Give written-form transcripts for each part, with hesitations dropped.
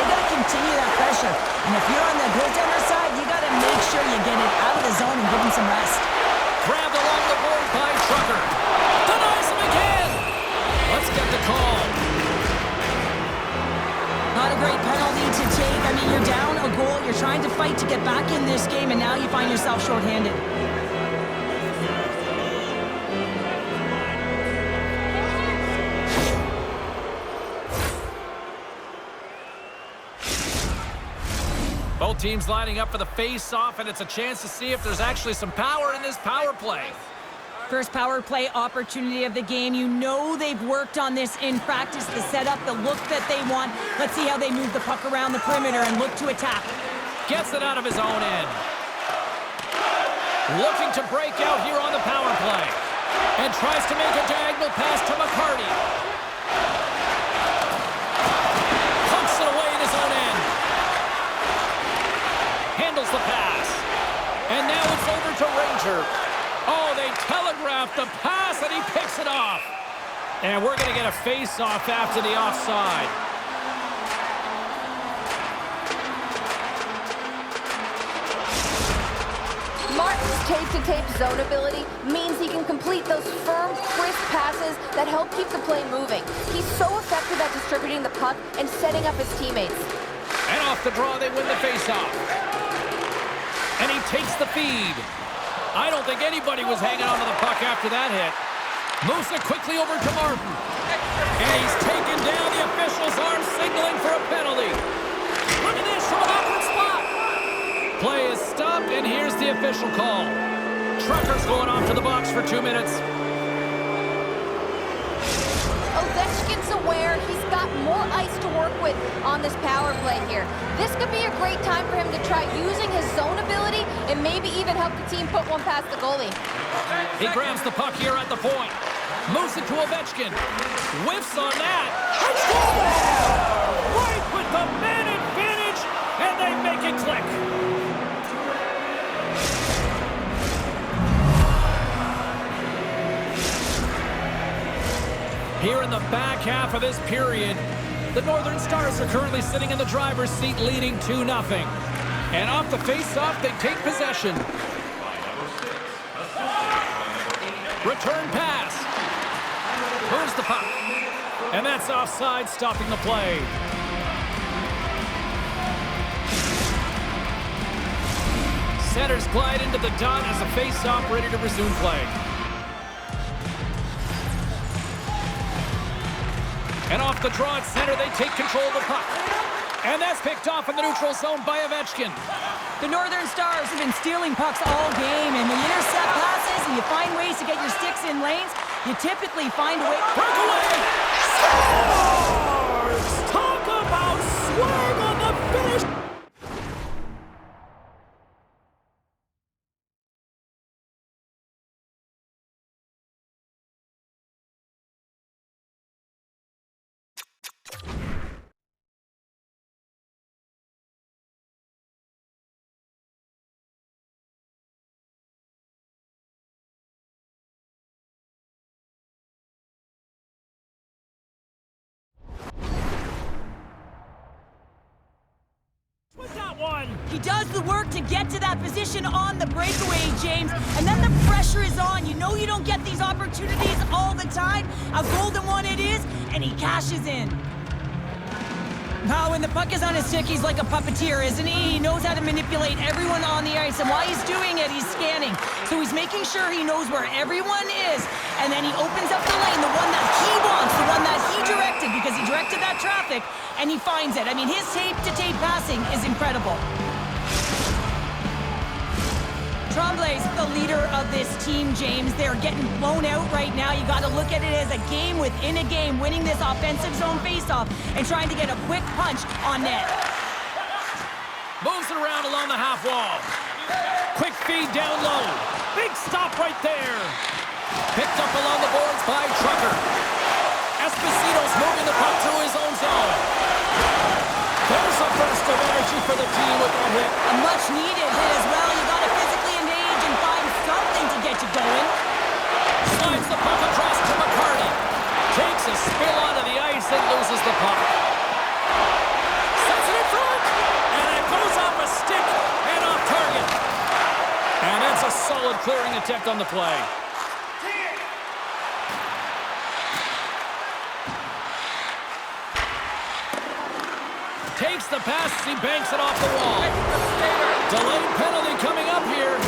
They got to continue that pressure. And if you're on the goaltender side, you got to make sure you get it out of the zone and give him some rest. Grabbed along the board by Trucker. Denies him again. Let's get the call. Not a great penalty to take. I mean, you're down a goal. You're trying to fight to get back in this game, and now you find yourself shorthanded. Both teams lining up for the face-off, and it's a chance to see if there's actually some power in this power play. First power play opportunity of the game. You know they've worked on this in practice, the setup, the look that they want. Let's see how they move the puck around the perimeter and look to attack. Gets it out of his own end. Looking to break out here on the power play. And tries to make a diagonal pass to McCarty. Punks it away in his own end. Handles the pass. And now it's over to Ranger. Oh, they telegraphed the pass, and he picks it off. And we're going to get a face-off after the offside. Martin's tape-to-tape zone ability means he can complete those firm, crisp passes that help keep the play moving. He's so effective at distributing the puck and setting up his teammates. And off the draw, they win the face-off. And he takes the feed. I don't think anybody was hanging on to the puck after that hit. Moves it quickly over to Martin. And he's taken down. The official's arm signaling for a penalty. Look at this from an awkward spot. Play is stopped, and here's the official call. Trucker's going off to the box for 2 minutes. Ovechkin's aware he's got more ice to work with on this power play here. This could be a great time for him to try using his zone ability and maybe even help the team put one past the goalie. He grabs the puck here at the point. Moves it to Ovechkin. Whiffs on that. Right with the man advantage, and they make it click. Here in the back half of this period, the Northern Stars are currently sitting in the driver's seat leading 2-0. And off the face-off, they take possession. Return pass. Moves the puck. And that's offside, stopping the play. Centers glide into the dot as a face-off ready to resume play. And off the draw at center, they take control of the puck. And that's picked off in the neutral zone by Ovechkin. The Northern Stars have been stealing pucks all game, and when you intercept passes and you find ways to get your sticks in lanes, you typically find a way... Breakaway! Stars! Talk about swag on the finish! He does the work to get to that position on the breakaway, James, and then the pressure is on. You know you don't get these opportunities all the time. A golden one it is, and he cashes in. Now, when the puck is on his stick, he's like a puppeteer, isn't he? He knows how to manipulate everyone on the ice, and while he's doing it, he's scanning. So he's making sure he knows where everyone is, and then he opens up the lane, the one that he wants, the one that he directed, because he directed that traffic, and he finds it. I mean, his tape-to-tape passing is incredible. Tremblay's the leader of this team, James. They're getting blown out right now. You got to look at it as a game within a game, winning this offensive zone faceoff and trying to get a quick punch on net. Moves it around along the half wall. Quick feed down low. Big stop right there. Picked up along the boards by Trucker. Esposito's moving the puck through his own zone. There's a burst of energy for the team with that hit. A much-needed hit as well. You got to physically engage and find something to get you going. Slides the puck across to McCarty. Takes a spill onto the ice and loses the puck. Sets it clearing attempt on the play. Takes the pass as he banks it off the wall. Delayed penalty coming up here.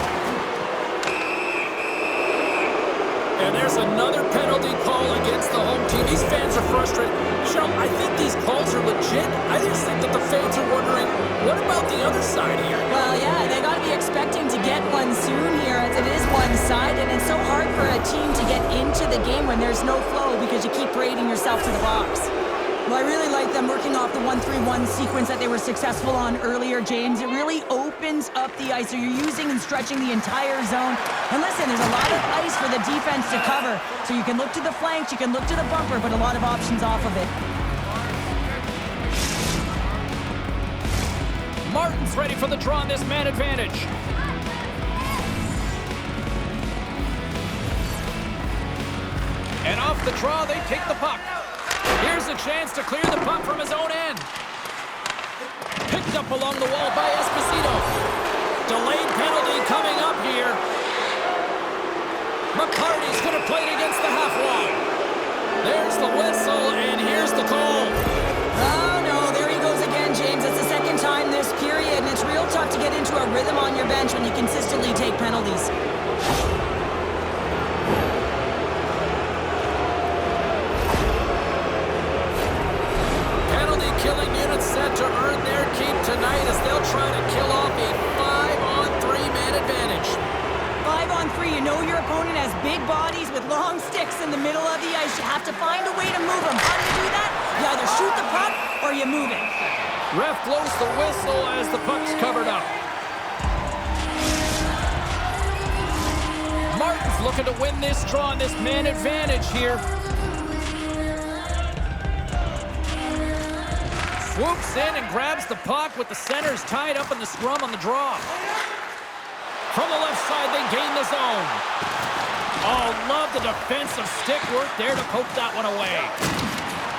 And there's another penalty call against the home team. These fans are frustrated. Cheryl, I think these calls are legit. I just think that the fans are wondering, what about the other side here? Well, yeah, they got to be expecting to get one soon here, as it is one-sided, and it's so hard for a team to get into the game when there's no flow because you keep parading yourself to the box. Well, I really like them working off the 1-3-1 sequence that they were successful on earlier, James. It really opens up the ice, so you're using and stretching the entire zone. And listen, there's a lot of ice for the defense to cover, so you can look to the flanks, you can look to the bumper, but a lot of options off of it. Martin's ready for the draw on this man advantage. And off the draw, they take the puck. Here's a chance to clear the puck from his own end. Picked up along the wall by Esposito. Delayed penalty coming up here. McCarty's going to play it against the half wall. There's the whistle, and here's the call. Oh, no, there he goes again, James. It's the second time this period, and it's real tough to get into a rhythm on your bench when you consistently take penalties. Killing units set to earn their keep tonight as they'll try to kill off a 5-on-3 man advantage. 5-on-3, you know your opponent has big bodies with long sticks in the middle of the ice. You have to find a way to move them. How do you do that? You either shoot the puck or you move it. Ref blows the whistle as the puck's covered up. Martin's looking to win this draw on this man advantage here. Swoops in and grabs the puck with the centers tied up in the scrum on the draw. From the left side, they gain the zone. Oh, love the defensive stick work there to poke that one away.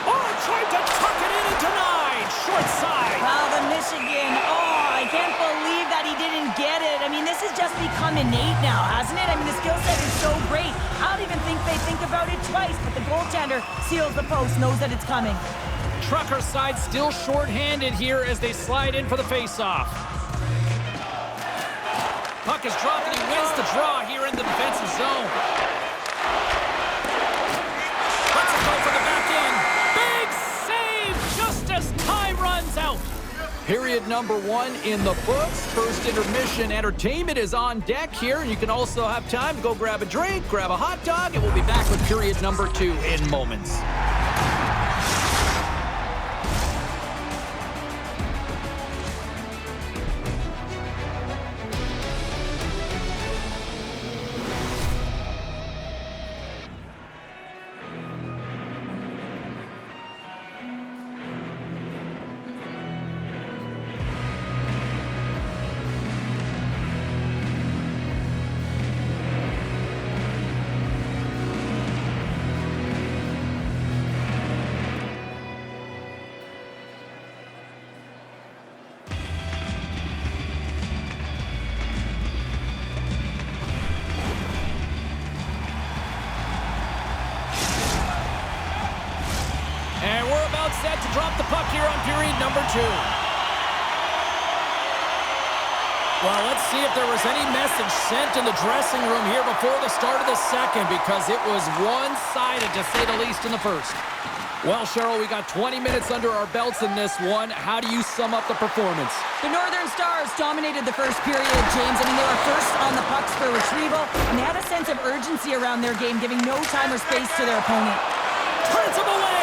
Oh, tried to tuck it in and denied. Short side. Wow, the Michigan. Oh, I can't believe that he didn't get it. I mean, this has just become innate now, hasn't it? I mean, the skill set is so great. I don't even think they think about it twice, but the goaltender seals the post, knows that it's coming. Trucker side still short-handed here as they slide in for the face-off. Puck is dropped and he wins the draw here in the defensive zone. Let's go for the back end. Big save just as time runs out. Period number 1 in the books. First intermission entertainment is on deck here. And you can also have time to go grab a drink, grab a hot dog, and we'll be back with period number 2 in moments. And we're about set to drop the puck here on period number 2. Well, let's see if there was any message sent in the dressing room here before the start of the second, because it was one-sided, to say the least, in the first. Well, Cheryl, we got 20 minutes under our belts in this one. How do you sum up the performance? The Northern Stars dominated the first period, James. I mean, they were first on the pucks for retrieval, and they had a sense of urgency around their game, giving no time or space to their opponent. Turns him away!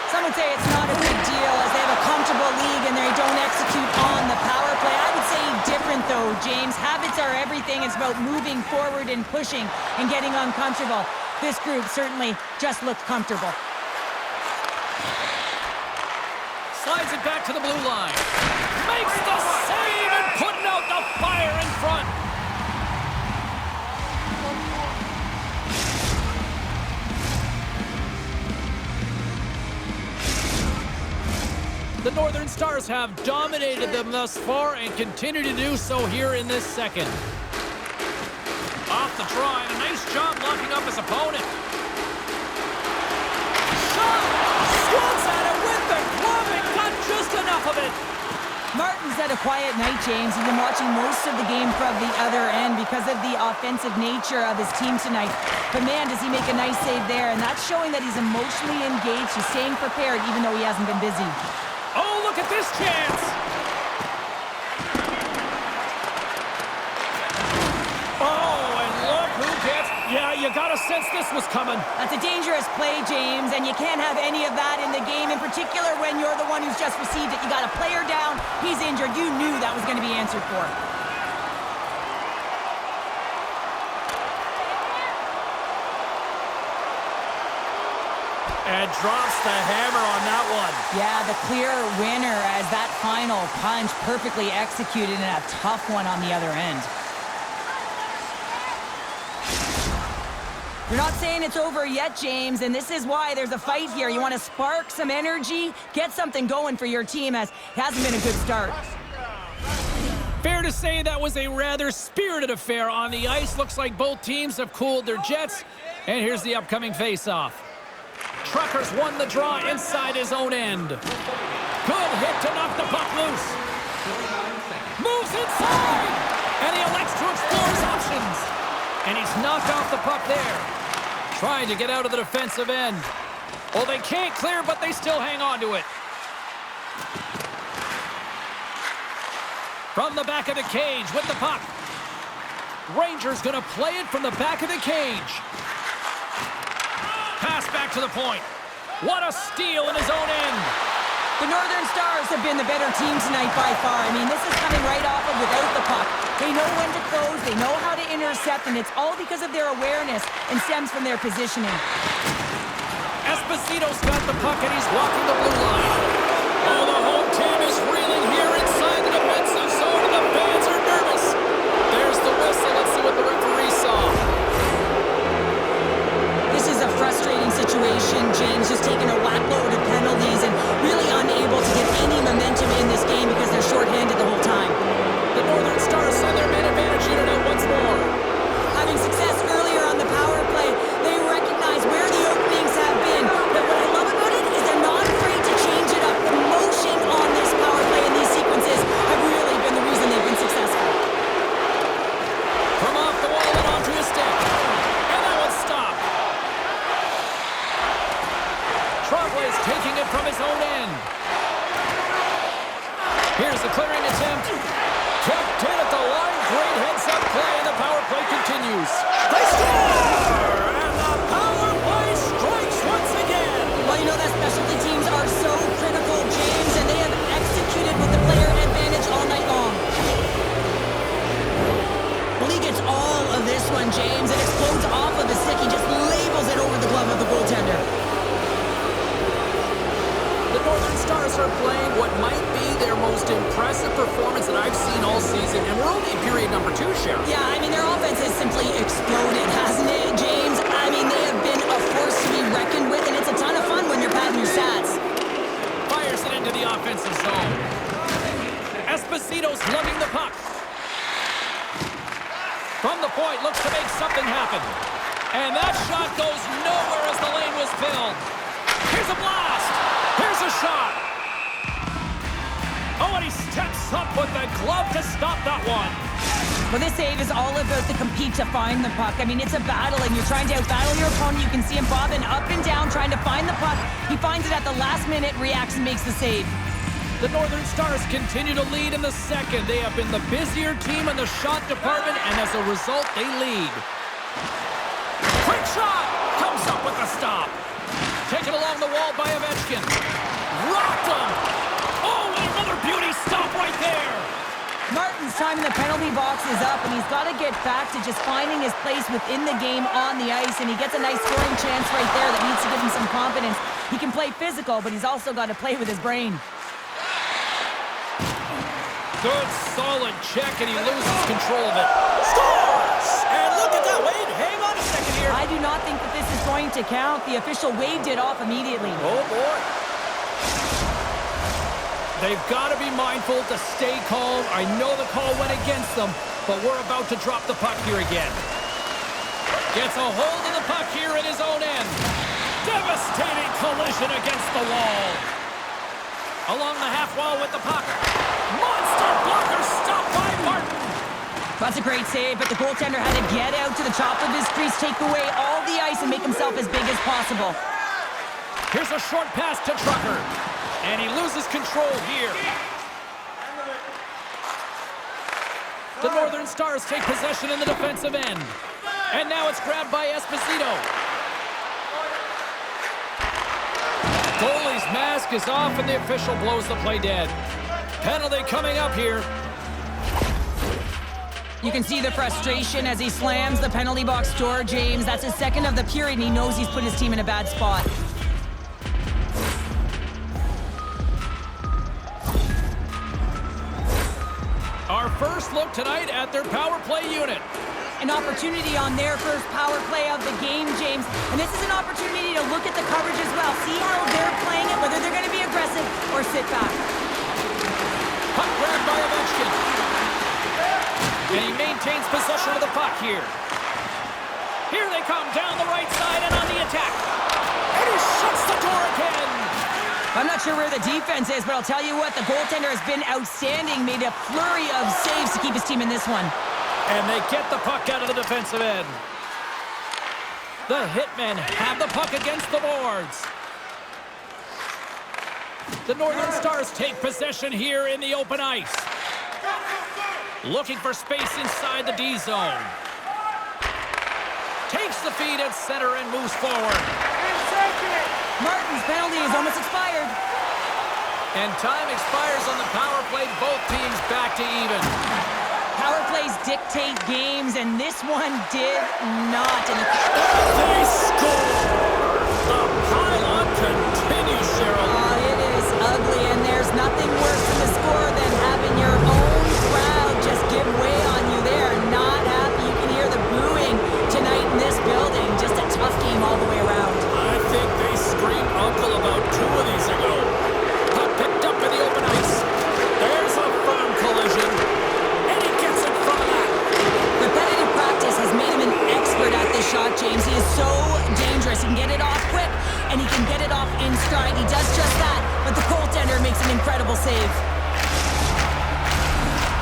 Some would say it's not a big deal as they have a comfortable league and they don't execute on the power play. I would say different, though, James. Habits are everything. It's about moving forward and pushing and getting uncomfortable. This group certainly just looked comfortable. Slides it back to the blue line. Makes the save and putting out the fire in front. The Northern Stars have dominated them thus far and continue to do so here in this second. the draw, and a nice job locking up his opponent. Shot! Swats at it with the glove and got just enough of it. Martin's had a quiet night, James. He's been watching most of the game from the other end because of the offensive nature of his team tonight. But man, does he make a nice save there, and that's showing that he's emotionally engaged. He's staying prepared even though he hasn't been busy. Oh, look at this chance! Oh, and look who gets... Yeah, you gotta sense this was coming. That's a dangerous play, James, and you can't have any of that in the game, in particular when you're the one who's just received it. You got a player down, he's injured. You knew that was going to be answered for. And drops the hammer on that one. Yeah, the clear winner as that final punch perfectly executed and a tough one on the other end. You're not saying it's over yet, James, and this is why there's a fight here. You want to spark some energy, get something going for your team, as it hasn't been a good start. Fair to say that was a rather spirited affair on the ice. Looks like both teams have cooled their jets. And here's the upcoming face-off. Truckers won the draw inside his own end. Good hit to knock the puck loose. Moves inside! And he elects to explore his options. And he's knocked off the puck there. Trying to get out of the defensive end. Well, they can't clear, but they still hang on to it. From the back of the cage with the puck. Rangers gonna play it from the back of the cage. Pass back to the point. What a steal in his own end. The Northern Stars have been the better team tonight by far. I mean, this is coming right off of without the puck. They know when to close, they know how to intercept, and it's all because of their awareness and stems from their positioning. Esposito's got the puck and he's walking the blue line. Oh, the home team is reeling here inside the defensive zone, and the fans are nervous. There's the whistle. Let's see what the referee saw. This is a frustrating situation, James, just taking a whack load of penalties and really unable to get any momentum in this game because they're shorthanded the whole time. The Northern Stars send their man advantage unit out once more. Having success earlier on the power play, they recognize where the openings have been. But what I love about it is they're not afraid to change it up. The motion on this power play and these sequences have really been the reason they've been successful. From off the wall and onto his stick. And that one's stopped. Trombley is taking it from his own end. Here's the clearing attempt. Kept in at the line. Great heads-up play, and the power play continues. They score! And the power play strikes once again. Well, you know that specialty teams are so critical, James, and they have executed with the player advantage all night long. Well, he gets all of this one, James. It explodes off of his stick. He just labels it over the glove of the goaltender. The Northern Stars are playing what might be their most impressive performance that I've seen all season, and we're only in period number 2, Sharon. Yeah, I mean, their offense has simply exploded, hasn't it, James? I mean, they have been a force to be reckoned with, and it's a ton of fun when you're padding your stats. Fires it into the offensive zone. Esposito's lugging the puck. From the point, looks to make something happen. And that shot goes nowhere as the lane was filled. Here's a blast. Here's a shot. Oh, and he steps up with the glove to stop that one. Well, this save is all about the compete to find the puck. I mean, it's a battle, and you're trying to outbattle your opponent. You can see him bobbing up and down, trying to find the puck. He finds it at the last minute, reacts and makes the save. The Northern Stars continue to lead in the second. They have been the busier team in the shot department, and as a result, they lead. Quick shot! Comes up with a stop. Taken along the wall by Ovechkin. Rocked him! Oh, and another beauty stop right there! Martin's time in the penalty box is up, and he's got to get back to just finding his place within the game on the ice, and he gets a nice scoring chance right there that needs to give him some confidence. He can play physical, but he's also got to play with his brain. Good, solid check, and he loses control of it. Scores! And look at that, Wade. Hang on a second here. I do not think that this is going to count. The official waved it off immediately. Oh, boy. They've got to be mindful to stay calm. I know the call went against them, but we're about to drop the puck here again. Gets a hold of the puck here at his own end. Devastating collision against the wall. Along the half wall with the puck. Monster blocker stopped by Martin. That's a great save, but the goaltender had to get out to the top of his crease, take away all the ice, and make himself as big as possible. Here's a short pass to Trucker. And he loses control here. The Northern Stars take possession in the defensive end. And now it's grabbed by Esposito. Goalie's mask is off and the official blows the play dead. Penalty coming up here. You can see the frustration as he slams the penalty box door, James. That's his second of the period, and he knows he's put his team in a bad spot. Our first look tonight at their power play unit. An opportunity on their first power play of the game, James. And this is an opportunity to look at the coverage as well. See how they're playing it, whether they're going to be aggressive or sit back. Puck grabbed by Ovechkin. And he maintains possession of the puck here. Here they come down the right side and on the attack. And he shuts the door again. I'm not sure where the defense is, but I'll tell you what, the goaltender has been outstanding, made a flurry of saves to keep his team in this one. And they get the puck out of the defensive end. The Hitmen have the puck against the boards. The Northern Stars take possession here in the open ice. Looking for space inside the D zone. Takes the feed at center and moves forward. Martin's penalty is almost expired. And time expires on the power play. Both teams back to even. Power plays dictate games, and this one did not. And they score! The pylon continues, Cheryl. Oh, it is ugly, and there's nothing worse than the score than having your own crowd just give way on you. They are not happy. You can hear the booing tonight in this building. Just a tough game all the way around. I think they screamed uncle about 2 of these ago. Puck picked up in the open ice. There's a firm collision. And he gets in front of that. Repetitive practice has made him an expert at this shot, James. He is so dangerous. He can get it off quick, and he can get it off in stride. He does just that, but the goaltender makes an incredible save.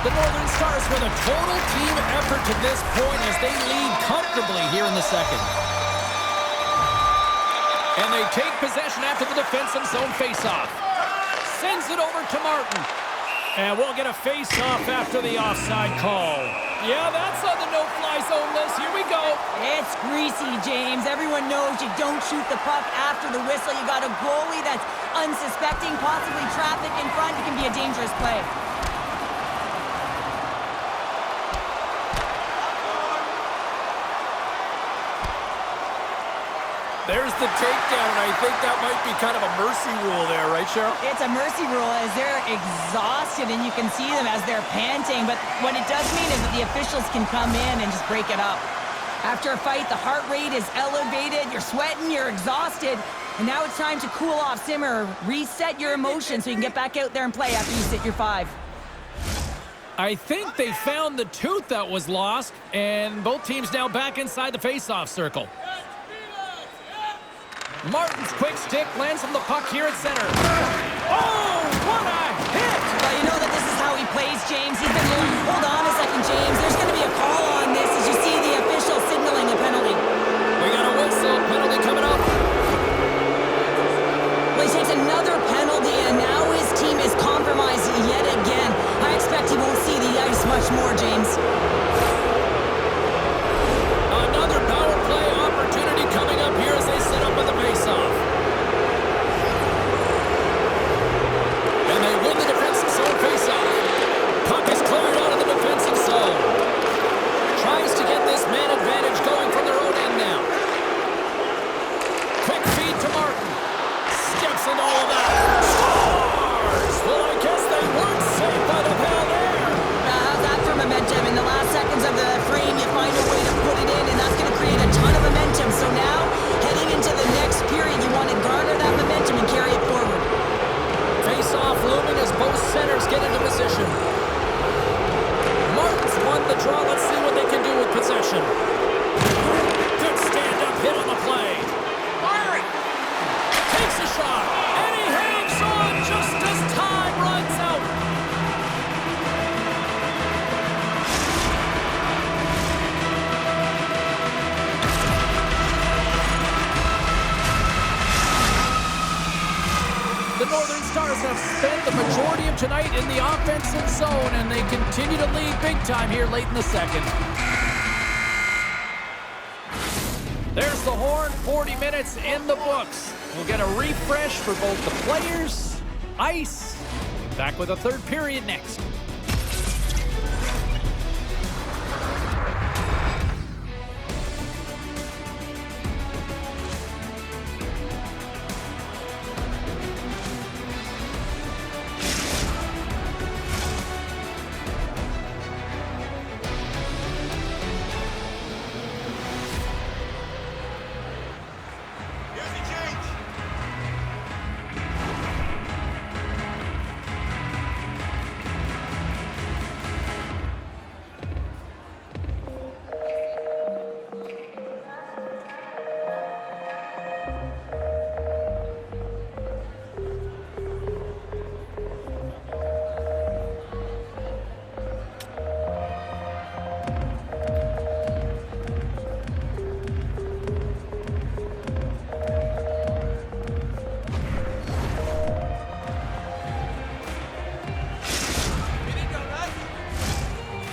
The Northern Stars with a total team effort to this point as they lead comfortably here in the second. And they take possession after the defensive zone faceoff. Sends it over to Martin. And we'll get a face-off after the offside call. Yeah, that's on the no-fly zone list. Here we go. It's greasy, James. Everyone knows you don't shoot the puck after the whistle. You got a goalie that's unsuspecting, possibly traffic in front. It can be a dangerous play. There's the takedown. I think that might be kind of a mercy rule there, right, Cheryl? It's a mercy rule as they're exhausted, and you can see them as they're panting. But what it does mean is that the officials can come in and just break it up. After a fight, the heart rate is elevated. You're sweating, you're exhausted. And now it's time to cool off, simmer, reset your emotions so you can get back out there and play after you sit your 5. I think they found the tooth that was lost, and both teams now back inside the face-off circle. Martin's quick stick lands on the puck here at center. Oh, what a hit! Well, you know that this is how he plays, James. He's been hold on a second, James. There's going to be a call on this as you see the official signaling a penalty. We got a whistle. Penalty coming up. Well, he takes another penalty, and now his team is compromised yet again. I expect he won't see the ice much more, James. Another power play opportunity coming up here as they set up with the face-off. And they win the defensive zone face-off. Puck is cleared out of the defensive zone. Tries to get this man advantage going from their own end now. Quick feed to Martin. Steps into all of that. Scores! Well, I guess they weren't safe by the pal there. How's that for momentum? In the last seconds of the frame, you find a way to put it in, and that's going to create a ton of momentum. So now, heading into the next period, you want to garner that momentum and carry it forward. Face-off looming as both centers get into position. Martin's won the draw. Let's see what they can do with possession. Good takes a shot, and he hangs on just as time runs out. The Northern Stars have spent the majority of tonight in the offensive zone, and they continue to lead big time here late in the second. There's the horn, 40 minutes in the books. We'll get a refresh for both the players, ice. Back with a third period next.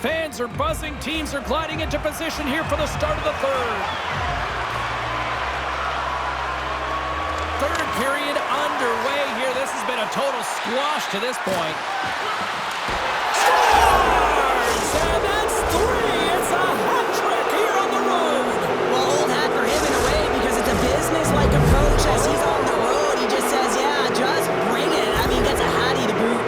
Fans are buzzing. Teams are gliding into position here for the start of the third. Third period underway here. This has been a total squash to this point. Scores! And that's three. It's a hat trick here on the road. Well, old hat for him in a way because it's a business-like approach. As he's on the road, he just says, yeah, just bring it. I mean, gets a hattie to boot.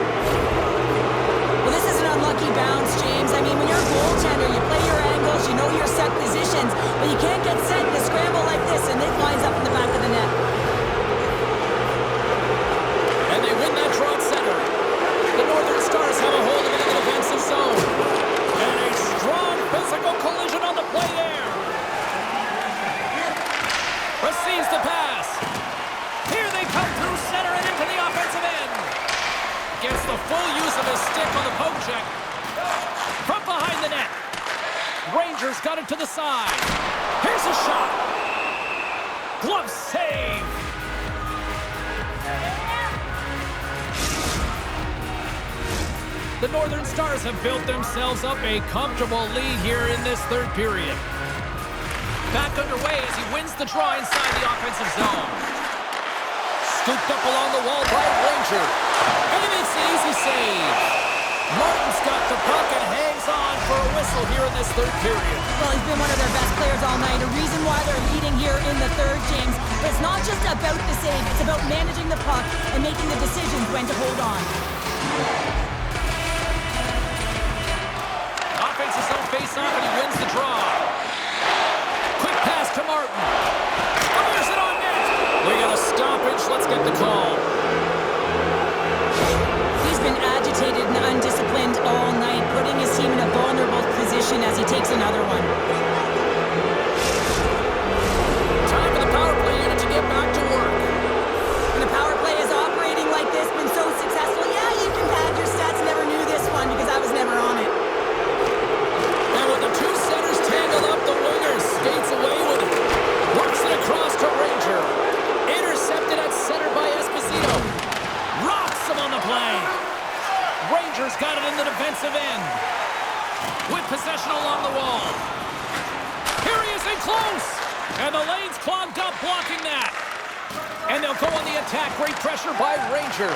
Well, this is an unlucky bounce, James. I mean, when you're a goaltender, you play your angles, you know your set positions, but you can't get set in a scramble like this, and it winds up in the back of the net. And they win that draw at center. The Northern Stars have a hold of it in the defensive zone. And a strong physical collision on the play there. Receives the pass. Here they come through center and into the offensive end. Gets the full use of his stick on the poke check. From behind the net. Rangers got it to the side. Here's a shot. Glove save. The Northern Stars have built themselves up a comfortable lead here in this third period. Back underway as he wins the draw inside the offensive zone. Scooped up along the wall by Ranger. And it's an easy save. Martin's got the puck and hangs on for a whistle here in this third period. Well, he's been one of their best players all night. A reason why they're leading here in the third, James. But it's not just about the save. It's about managing the puck and making the decisions when to hold on. Offensive zone face-off and he wins the draw. Quick pass to Martin. Fires it on net. We got a stoppage. Let's get the call. He's been agitated and undisciplined all night, putting his team in a vulnerable position as he takes another one. Time for the power play unit to get back to work. When the power play is operating like this, been so successful, yeah, you can pad your stats. Never knew this one because I was never on it. And with the two centers tangled up, the winger skates away with it. Works it across to Ranger. Intercepted at center by Esposito. Rocks him on the play. Rangers got it in the defensive end. With possession along the wall. Here he is in close. And the lane's clogged up blocking that. And they'll go on the attack. Great pressure by Ranger.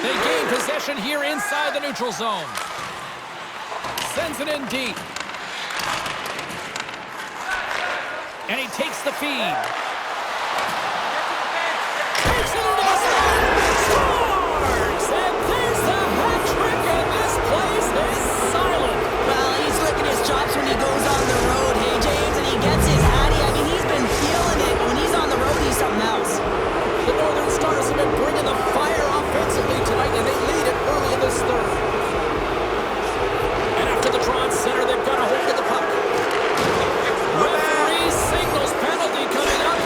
They gain possession here inside the neutral zone. Sends it in deep. And he takes the feed. Takes it into the slot. Scores! And there's the hat trick, and this place is silent. Well, he's licking his chops when he goes on the road, hey, James, and he gets his hattie. I mean, he's been feeling it. When he's on the road, he's something else. The Northern Stars have been bringing the fire offensively tonight, and they lead it early in this third. And after the draw at center, they've got a hold of the puck. Referee signals penalty coming up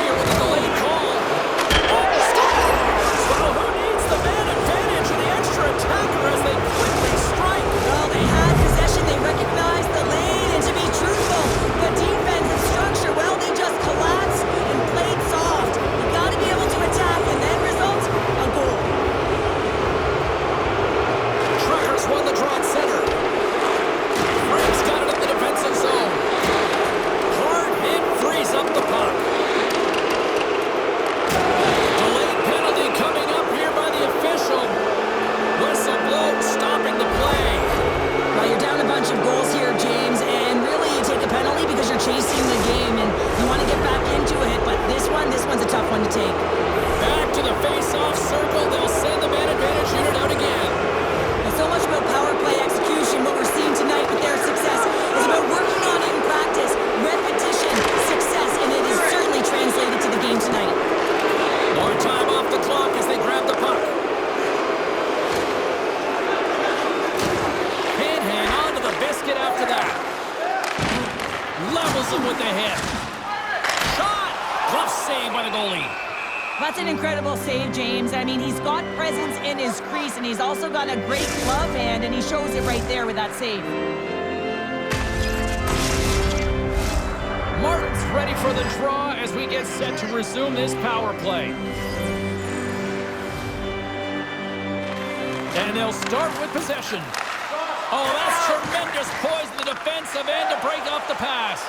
That's an incredible save, James. I mean, he's got presence in his crease, and he's also got a great glove hand, and he shows it right there with that save. Martin's ready for the draw as we get set to resume this power play. And they'll start with possession. Oh, that's tremendous poise in the defensive end to break off the pass.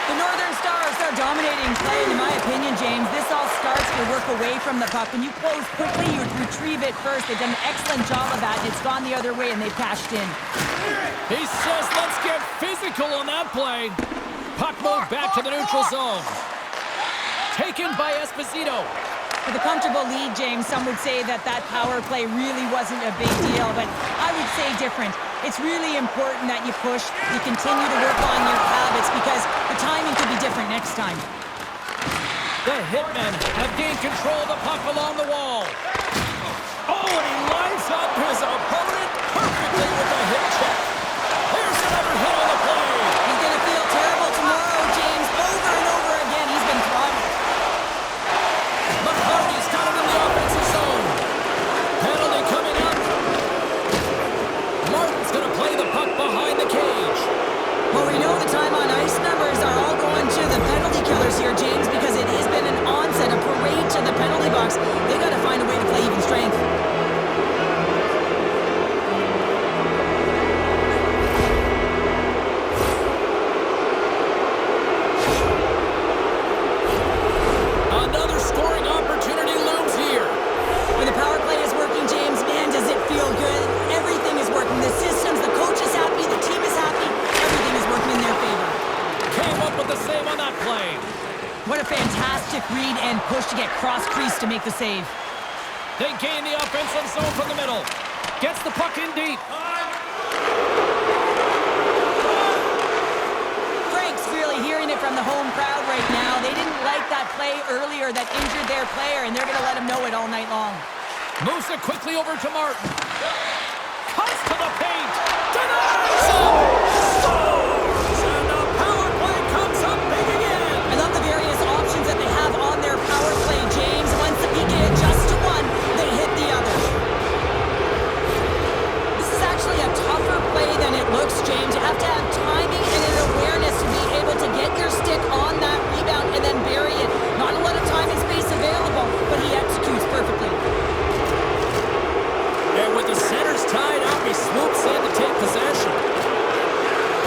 The Northern Stars are dominating play, and in my opinion, James. This all starts to work away from the puck. When you close quickly, you retrieve it first. They've done an excellent job of that, and it's gone the other way, and they've cashed in. He says, let's get physical on that play. Puck moved back to the neutral zone. Taken by Esposito. With a comfortable lead, James, some would say that power play really wasn't a big deal, but I would say different. It's really important that you push, you continue to work on your habits, because the timing could be different next time. The Hitmen have gained control of the puck along the wall. Oh, and he lines up his opponent perfectly with a hip check. Here's another hit on the play. He's going to feel terrible tomorrow, James. Over and over again, he's been throttled. McCarty's got him in the offensive zone. Penalty coming up. Martin's going to play the puck behind the cage. Well, we know the time on ice numbers are all going to the penalty killers here, James, because it has been an onset, a parade to the penalty box. They got to find a way to play even strength. Another scoring opportunity looms here. When the power play is working, James, man, does it feel good. Everything is working. The systems, the coach is happy, the team is happy. Everything is working in their favor. Came up with the save on that play. What a fantastic read and push to get cross-crease to make the save. They gain the offensive zone from the middle. Gets the puck in deep. Frank's really hearing it from the home crowd right now. They didn't like that play earlier that injured their player, and they're going to let him know it all night long. Moves it quickly over to Martin. Cuts to the paint. Denies him. Scores! And the power play comes up big again. I love the various options that they have on their power play, James. Once the PK adjusts to one, they hit the other. This is actually a tougher play than it looks, James. You have to have timing and an awareness to be able to get your stick on that rebound and then bury it. Not a lot of time and space available, but he executes perfectly. And with the centers tied up, he swoops in to take possession.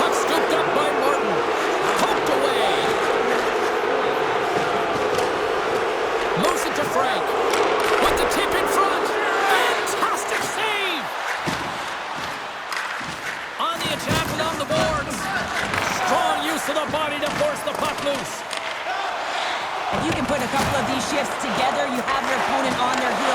Puck scooped up by Martin. Poked away. Moves it to Frank. With the tip in front. Fantastic save. On the attack along the boards. Strong use of the body to force the puck loose. If you can put a couple of these shifts together, you have your opponent on their heels.